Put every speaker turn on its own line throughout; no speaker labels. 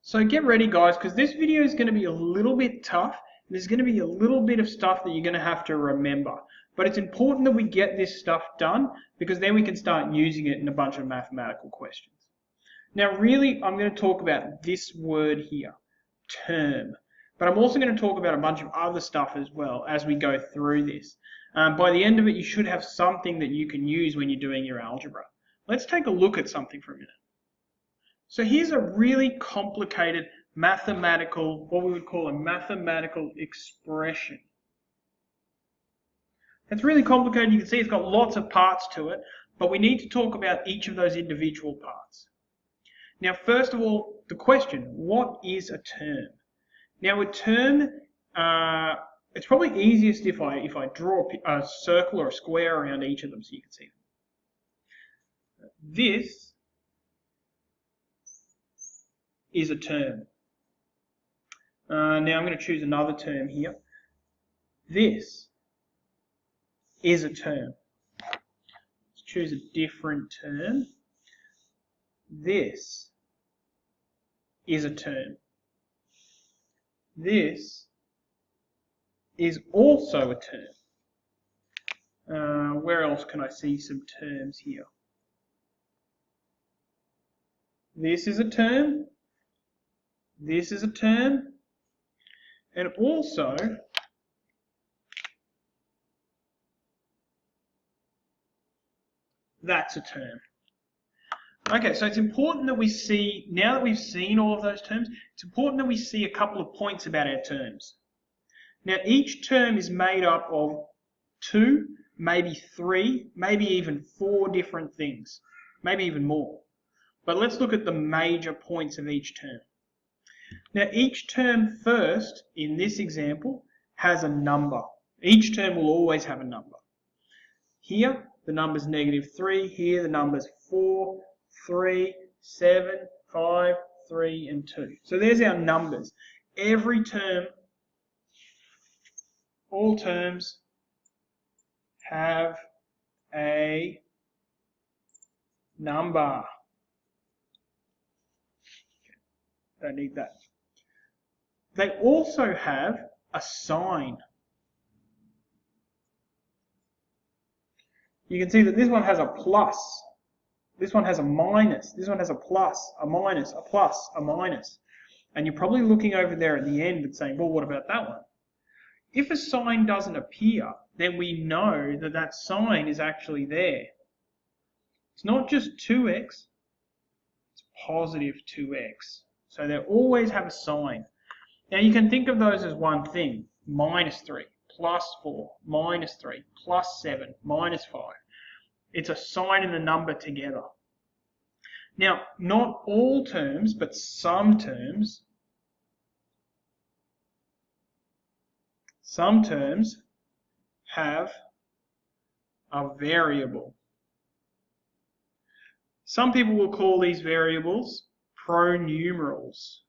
So get ready guys, because this video is going to be a little bit tough. There's going to be a little bit of stuff that you're going to have to remember. But it's important that we get this stuff done, because then we can start using it in a bunch of mathematical questions. Now really, I'm going to talk about this word here, term. But I'm also going to talk about a bunch of other stuff as well as we go through this. By the end of it, you should have something that you can use when you're doing your algebra. Let's take a look at something for a minute. So here's a really complicated mathematical, what we would call a mathematical expression. It's really complicated. You can see it's got lots of parts to it, but we need to talk about each of those individual parts. Now, first of all, the question, what is a term? Now, a term, it's probably easiest if I draw a circle or a square around each of them so you can see them. This is a term. Now I'm going to choose another term here. This is a term. Let's choose a different term. This is a term. This is also a term. Where else can I see some terms here? This is a term. This is a term. And also, that's a term. Okay, so it's important that we see, now that we've seen all of those terms, it's important that we see a couple of points about our terms. Now, each term is made up of 2, maybe 3, maybe even 4 different things, maybe even more. But let's look at the major points of each term. Now, each term first, in this example, has a number. Each term will always have a number. Here, the number's -3. Here, the number's 4, 3, 7, 5, 3, and 2. So there's our numbers. Every term, all terms have a number. Don't need that. They also have a sign. You can see that this one has a plus. This one has a minus. This one has a plus, a minus, a plus, a minus. And you're probably looking over there at the end and saying, well, what about that one? If a sign doesn't appear, then we know that that sign is actually there. It's not just 2x, it's positive 2x. So they always have a sign. Now you can think of those as one thing. -3, +4, -3, +7, -5. It's a sign and a number together. Now, not all terms, but some terms have a variable. Some people will call these variables pronumerals.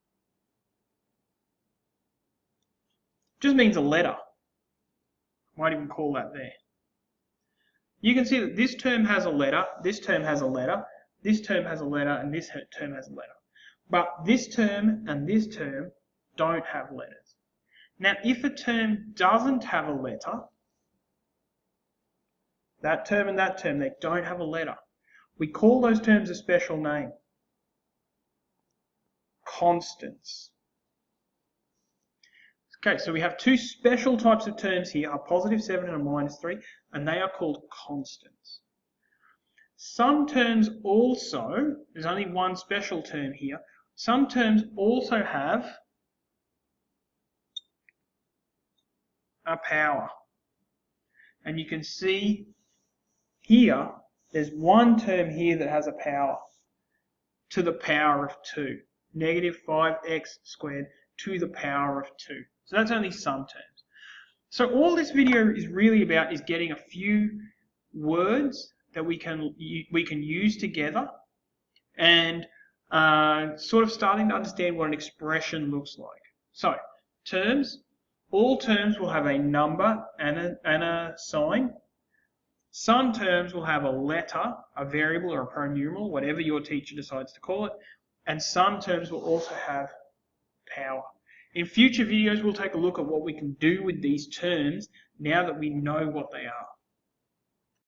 Just means a letter. Might even call that there. You can see that this term has a letter, this term has a letter, this term has a letter, and this term has a letter. But this term and this term don't have letters. Now, if a term doesn't have a letter, that term and that term, they don't have a letter. We call those terms a special name. Constants. Okay, so we have 2 special types of terms here, a +7 and a -3, and they are called constants. Some terms also, there's only one special term here, some terms also have a power. And you can see here, there's one term here that has a power to the power of 2. -5x² to the power of 2. So that's only some terms. So all this video is really about is getting a few words that we can use together and sort of starting to understand what an expression looks like. So terms, all terms will have a number and a sign. Some terms will have a letter, a variable or a pronumeral, whatever your teacher decides to call it. And some terms will also have power. In future videos, we'll take a look at what we can do with these terms now that we know what they are.